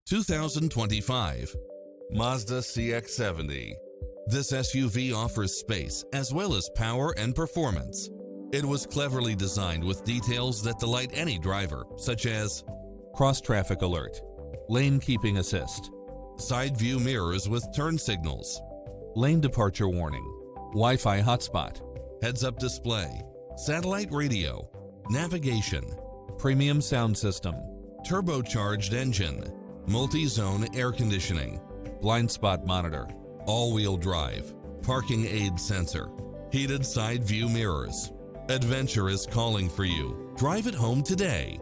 2025 Mazda CX-70. This SUV offers space as well as power and performance. It was cleverly designed with details that delight any driver, such as cross-traffic alert, lane keeping assist, side view mirrors with turn signals, lane departure warning, Wi-Fi hotspot, heads-up display, satellite radio, navigation, premium sound system, turbocharged engine, multi-zone air conditioning, blind spot monitor, all-wheel drive, parking aid sensor, heated side view mirrors. Adventure is calling for you. Drive it home today.